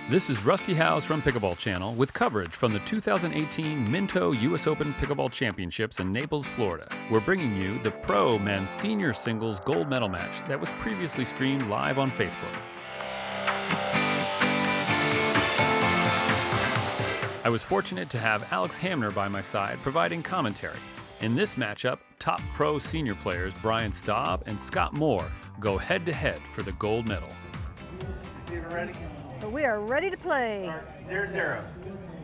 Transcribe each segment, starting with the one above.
This is Rusty Howes from Pickleball Channel with coverage from the 2018 Minto U.S. Open Pickleball Championships in Naples, Florida. We're bringing you the Pro Men's Senior Singles Gold Medal match that was previously streamed live on Facebook. I was fortunate to have Alex Hamner by my side providing commentary. In this matchup, top pro senior players Brian Staub and Scott Moore go head-to-head for the gold medal. Ready? But we are ready to play. 0-0.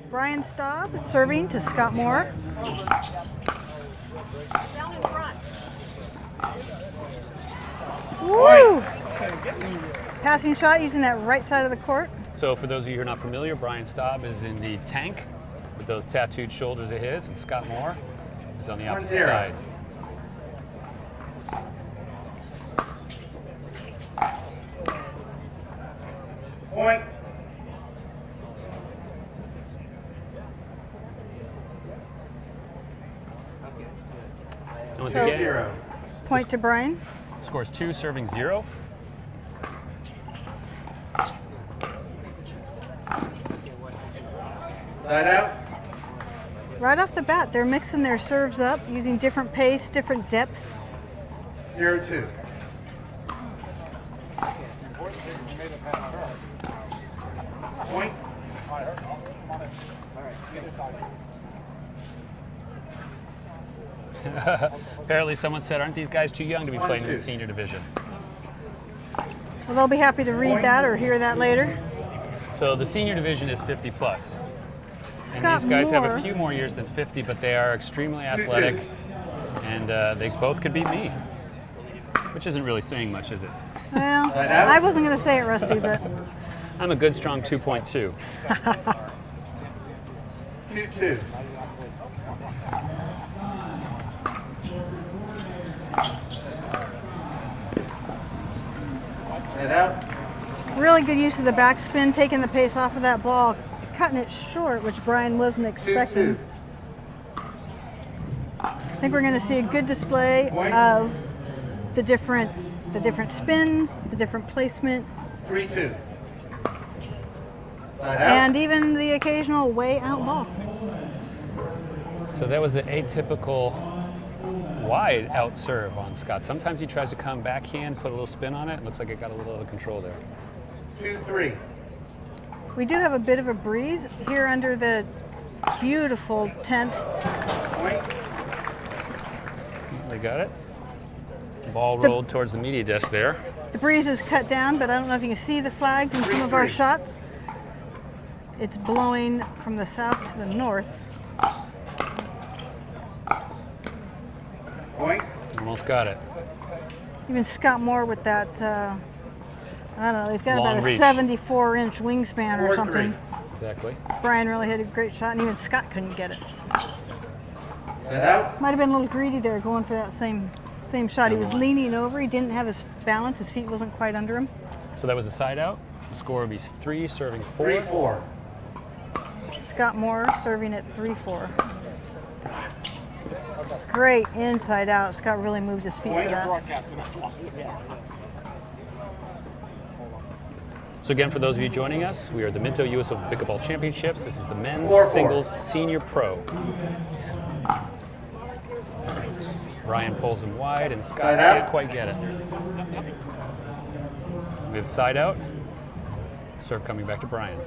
Brian Staub serving to Scott Moore. Down in front. Woo! Passing shot using that right side of the court. So for those of you who are not familiar, Brian Staub is in the tank with those tattooed shoulders of his, and Scott Moore is on the opposite 1-0. side. Point. And once So- again, 0. Point to Brian. scores 2, serving 0. Side out. Right off the bat, they're mixing their serves up using different pace, different depth. 0-2. Point. Apparently someone said, aren't these guys too young to be playing in the 1-2. senior division? Well, they'll be happy to read that or hear that later. So the senior division is 50 plus. And Scott these guys have Moore. a few more years than 50, but they are extremely athletic, and they both could beat me, which isn't really saying much, is it? Well, Right out. I wasn't going to say it, Rusty, but I'm a good, strong 2.2. 2-2. Side out. really good use of the backspin, taking the pace off of that ball, cutting it short, which Brian wasn't expecting. 2-2. I think we're going to see a good display Point. of the different spins, the different placement, 3-2. Side out. and even the occasional way out ball. So that was an atypical wide out serve on Scott. Sometimes he tries to come backhand, put a little spin on it. Looks like it got a little out of control there. 2-3. We do have a bit of a breeze here under the beautiful tent. Point. They got it. Ball rolled towards the media desk there. The breeze is cut down, but I don't know if you can see the flags in some of our 3-3. shots. It's blowing from the south to the north. Point. Almost got it. Even Scott Moore with that, I don't know, he's got Long about a reach. 74-inch wingspan or 4-3. something. Exactly. Brian really hit a great shot, and even Scott couldn't get it. Side out. Might have been a little greedy there going for that same shot. He was Line. leaning over, he didn't have his balance, his feet wasn't quite under him. So that was a side out. The score would be 3, serving 4. 3-4. Scott Moore serving at 3-4. Great inside out. Scott really moved his feet for that. So again, for those of you joining us, we are the Minto U.S. Open Pickleball Championships. This is the men's 4-4. singles senior pro. Brian pulls him wide, and Scott Side out. can't quite get it. We have side out. Serve coming back to Brian.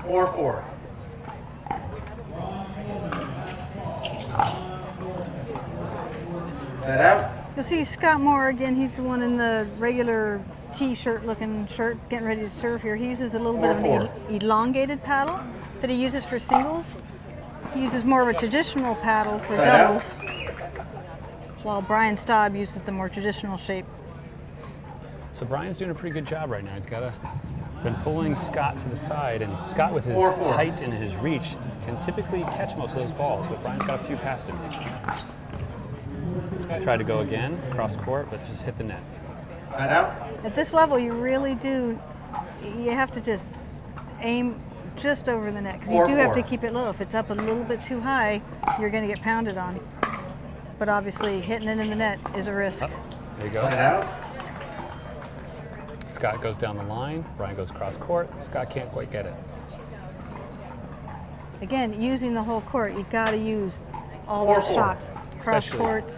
4-4. Side out. You'll see Scott Moore again. He's the one in the regular t-shirt looking shirt getting ready to serve here. He uses a little bit of an 4-4. elongated paddle that he uses for singles. He uses more of a traditional paddle for Side out. doubles, while Brian Staub uses the more traditional shape. So Brian's doing a pretty good job right now. He's been pulling Scott to the side, and Scott, with his 4-4. height and his reach, can typically catch most of those balls, but Brian's got a few past him. Tried to go again, cross court, but just hit the net. Side out. At this level, you really do, you have to just aim just over the net, because you do have to 4-4. keep it low. If it's up a little bit too high, you're going to get pounded on. But obviously, hitting it in the net is a risk. There you go. Side out. Scott goes down the line. Brian goes cross court. Scott can't quite get it. Again, using the whole court, you got to use all the 4-4. shots. Cross Especially- courts.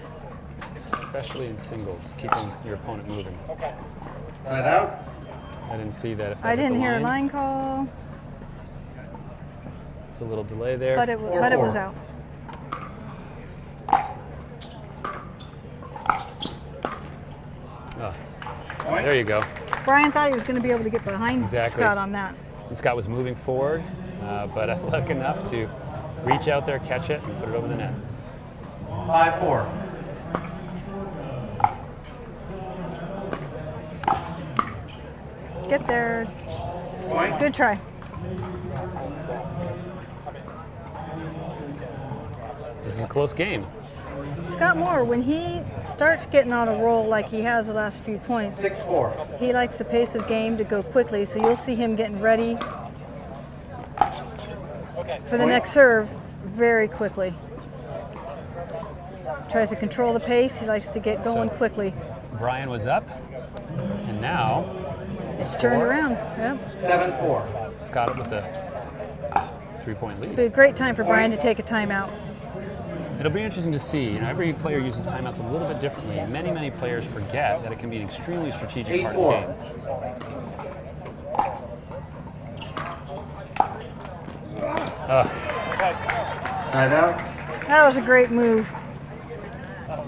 Especially in singles, keeping your opponent moving. Side out. I didn't see that if I hit the didn't hear a line. line call, It's a little delay there. but it was out. Oh, Point. there you go. Brian thought he was going to be able to get behind Exactly. Scott on that. And Scott was moving forward, but athletic enough to reach out there, catch it, and put it over the net. 5-4. Get there. Point. Good try. This is a close game. Scott Moore, when he starts getting on a roll like he has the last few points, 6-4. he likes the pace of game to go quickly, so you'll see him getting ready for the next serve very quickly. Tries to control the pace, he likes to get going So- quickly. Brian was up, and now It's turned around. Yep. 7-4. Scott up with the 3-point lead. Be a great time for Brian to take a timeout. It'll be interesting to see. You know, every player uses timeouts a little bit differently. Many players forget that it can be an extremely strategic part of the 8-4. game. Side out. That was a great move.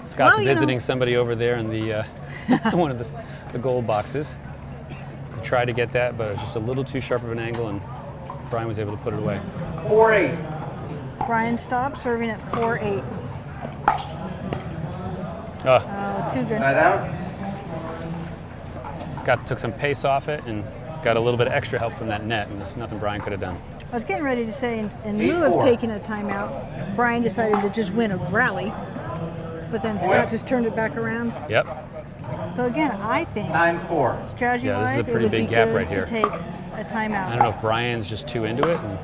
Scott's Well, you know- visiting somebody over there in the one of the gold boxes. He tried to get that, but it was just a little too sharp of an angle, and Brian was able to put it away. 4-8. Brian Staub serving at 4-8. Oh, Oh, too good. Side out. Scott took some pace off it and got a little bit of extra help from that net, and there's nothing Brian could have done. I was getting ready to say, in lieu of 8-4. taking a timeout, Brian decided to just win a rally. But then Scott just turned it back around. Yep. So again, I think 9-4. strategy-wise, Yeah, this is a it pretty would big be gap good right to here. take a timeout. I don't know if Brian's just too into it. And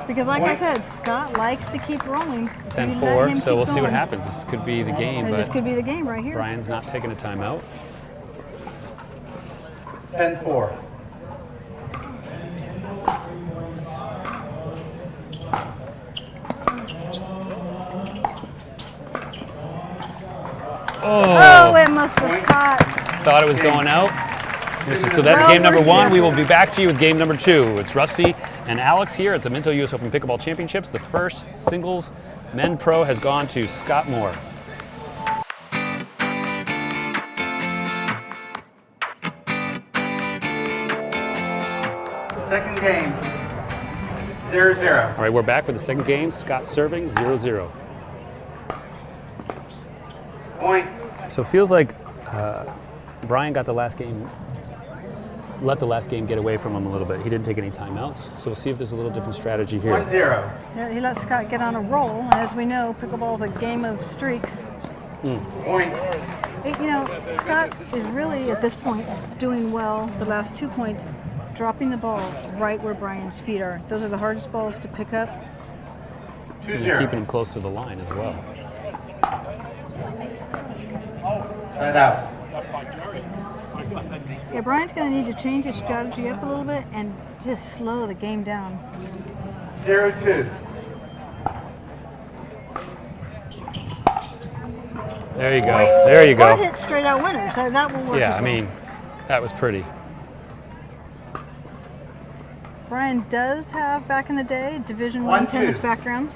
Because like I Point. said, Scott likes to keep rolling. You let 10-4, him so we'll keep see what going. happens. This could be the game, And this but could be the game right here. Brian's not taking a timeout. 10-4. Oh, it must have caught. Thought it was going out. So that's game number one. We will be back to you with game number two. It's Rusty and Alex here at the Minto US Open Pickleball Championships. The first singles men pro has gone to Scott Moore. Second game. 0-0. All right, we're back for the second game. Scott serving 0-0. Point. So it feels like Brian got the last game, let the last game get away from him a little bit. He didn't take any timeouts. So we'll see if there's a little different strategy here. 1-0. Yeah, he let Scott get on a roll. And as we know, pickleball is a game of streaks. Point. You know, Scott is really, at this point, doing well the last 2 points, dropping the ball right where Brian's feet are. Those are the hardest balls to pick up. And keeping 2-0. him close to the line as well. Side out. Yeah, Brian's going to need to change his strategy up a little bit and just slow the game down. 0-2. There you go. There you Or go. hit straight out winners. So that will work. Yeah, as I well. mean, that was pretty. Brian does have, back in the day, Division I 1-2. tennis background.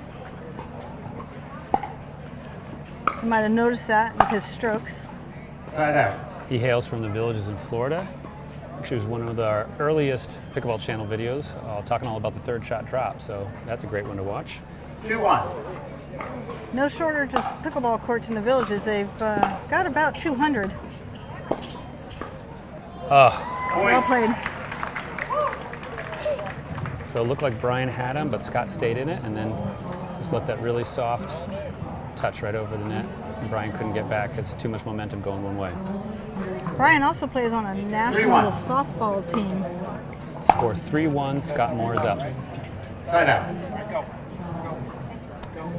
You might have noticed that with his strokes. Side out. He hails from the villages in Florida. Actually, it was one of our earliest Pickleball Channel videos, talking all about the third shot drop. So that's a great one to watch. 2-1. No shortage of pickleball courts in the villages. They've got about 200. Well Point. played. So it looked like Brian had him, but Scott stayed in it and then just let that really soft touch right over the net. And Brian couldn't get back because too much momentum going one way. Brian also plays on a national 3-1. softball team. Score 3-1, Scott Moore is up. Side out.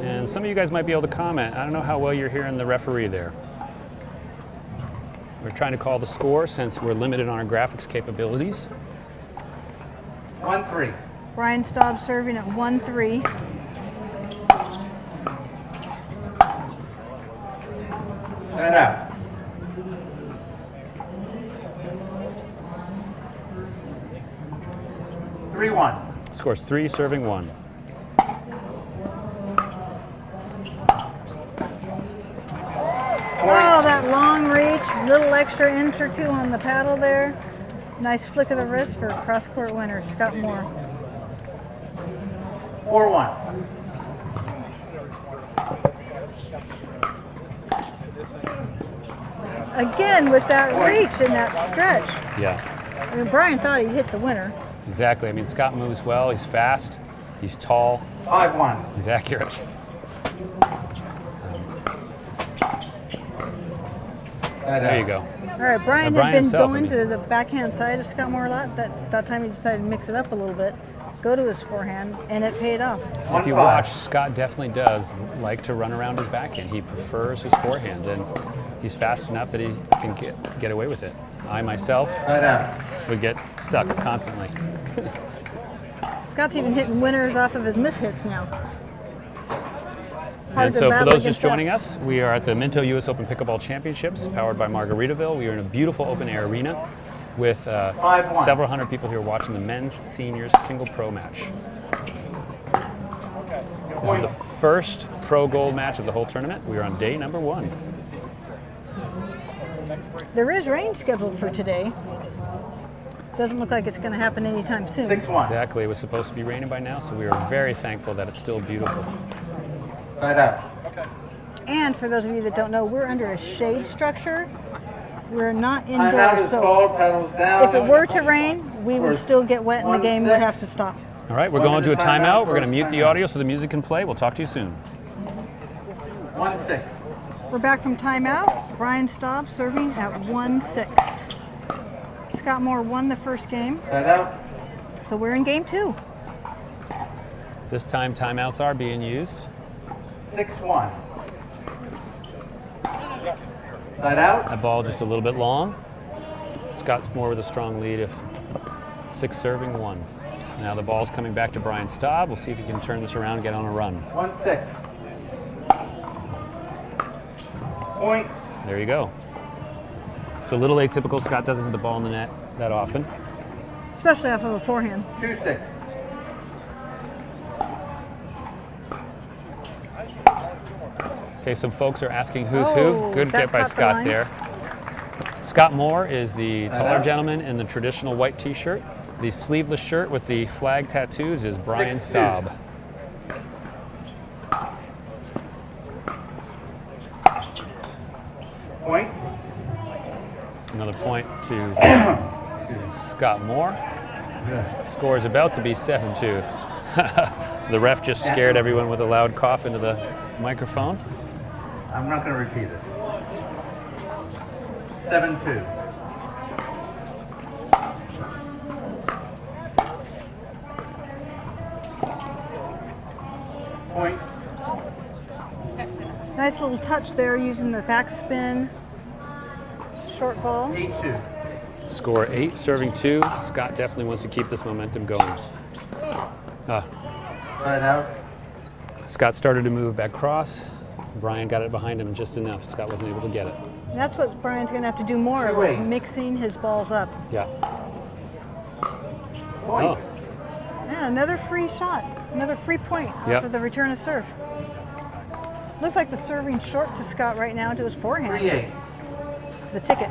And some of you guys might be able to comment. I don't know how well you're hearing the referee there. We're trying to call the score since we're limited on our graphics capabilities. 1-3. Brian Staub serving at 1-3. Side out. 3-1. Scores 3, serving 1. Oh, that long reach, little extra inch or two on the paddle there. Nice flick of the wrist for cross-court winner, Scott Moore. 4-1. Again, with that reach and that stretch. Yeah, I mean, Brian thought he'd hit the winner. exactly. I mean, Scott moves well. He's fast. He's tall. 5-1. He's accurate. Side There out. you go. All right, Brian Brian had been himself, going I mean. to the backhand side of Scott Moore a lot. That time he decided to mix it up a little bit, go to his forehand, and it paid off. If you 1-5. watch, Scott definitely does like to run around his backhand. He prefers his forehand, and he's fast enough that he can get away with it. I myself Side out. would get stuck constantly. Scott's even hitting winners off of his mishits now. Hard And to so for battle those against just joining us, we are at the Minto US Open Pickleball Championships, powered by Margaritaville. We are in a beautiful open-air arena with 5-1. several hundred people here watching the men's seniors single pro match. This is the first pro gold match of the whole tournament. We are on day number 1. There is rain scheduled for today. Doesn't look like it's going to happen anytime soon. 6-1. Exactly, it was supposed to be raining by now, so we are very thankful that it's still beautiful. Side out. And for those of you that don't know, we're under a shade structure. We're not Timeout indoors, is so called. Pedals down. if it were to rain, we would still get wet and the game would have to stop. All right, we're going to a timeout. We're going to mute the audio so the music can play. We'll talk to you soon. 1-6. We're back from timeout. Brian Staub serving at 1-6. Scott Moore won the first game, Side out. so we're in game 2. This time, timeouts are being used. 6-1. Side out. That ball just a little bit long. Scott's more with a strong lead of 6 serving 1. Now the ball's coming back to Brian Staub. We'll see if he can turn this around and get on a run. 1-6. Point. There you go. It's a little atypical. Scott doesn't hit the ball in the net that often. Especially off of a forehand. 2-6. Okay, some folks are asking who's Oh, who. Good that get by caught the Scott line. there. Scott Moore is the taller out. gentleman in the traditional white t-shirt. The sleeveless shirt with the flag tattoos is Brian 6-2. Staub. Point. It's another point to Scott Moore. Score is about to be 7-2. The ref just scared everyone with a loud cough into the microphone. I'm not going to repeat it. 7-2. Point. Nice little touch there using the backspin. Short ball. 8-2. Score 8, serving 2. Scott definitely wants to keep this momentum going. Side out. Scott started to move back cross. Brian got it behind him just enough. Scott wasn't able to get it. That's what Brian's going to have to do more of, 2-8. mixing his balls up. Yeah. Point. Oh, Yeah, another free shot. Another free point Yep. for the return of serve. Looks like the serving short to Scott right now to his forehand. 3-8. It's the ticket.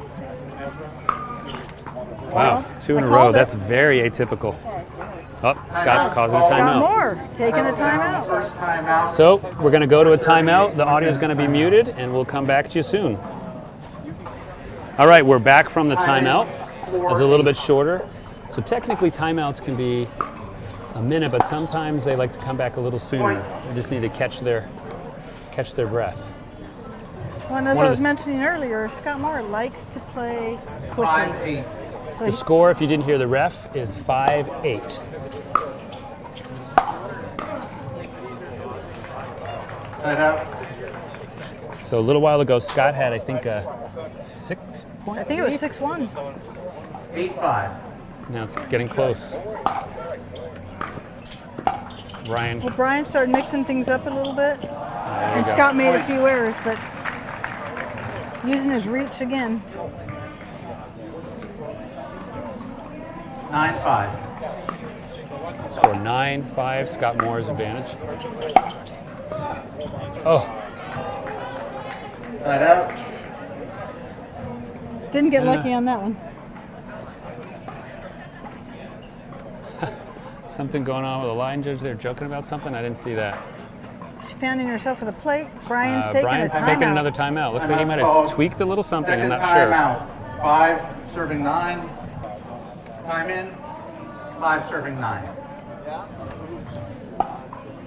wow. 2 in I a row. called it. That's very atypical. Oh, Scott's causing a Scott Scott timeout. Moore taking a Pedals down. timeout. First timeout. So we're going to go to a timeout. The audio is going to be muted, and we'll come back to you soon. All right, we're back from the timeout. It's a little bit shorter. So technically, timeouts can be a minute, but sometimes they like to come back a little sooner. They just need to catch their breath. Well, and as One I of was the- mentioning earlier, Scott Moore likes to play quickly. 5-8. So The he, score, if you didn't hear the ref, is 5-8. Side out. So a little while ago, Scott had, I think, a 6-point. I think it was 6-1. 8-5. Now it's getting close. Brian. Well, Brian started mixing things up a little bit, There you and go. Scott made a few errors, but using his reach again. 9-5. Score 9-5. Scott Moore's advantage. Oh, Side out. Didn't get lucky on that one. something going on with the line judge there, joking about something? I didn't see that. She's finding herself with a plate. Brian's taking a timeout. Taking another timeout. Looks like he might have tweaked a little something. I'm Second not sure. timeout. 5 serving 9. Time in. 5 serving 9.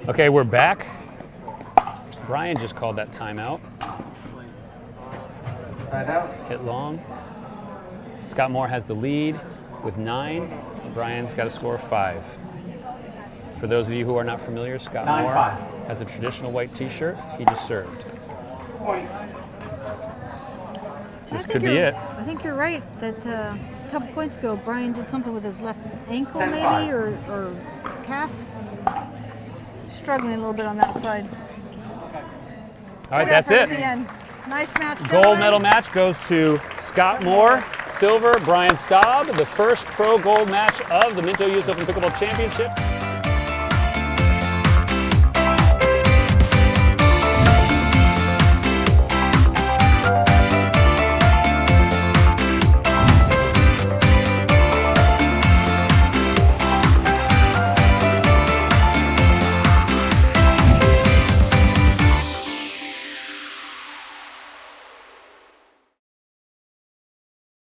Okay, we're back. Brian just called that timeout. Side out. Hit long. Scott Moore has the lead with 9. Brian's got a score of 5. For those of you who are not familiar, Scott Moore 9-5. has a traditional white t-shirt. He just served. Point. This could be it. I think you're right that a couple points ago, Brian did something with his left ankle 10-5. maybe, or calf. Struggling a little bit on that side. All right, Good that's effort it. at the end. Nice match. Gold gentlemen. medal match goes to Scott Moore, silver, Brian Staub, the first pro gold match of the Minto US Open Pickleball Championships.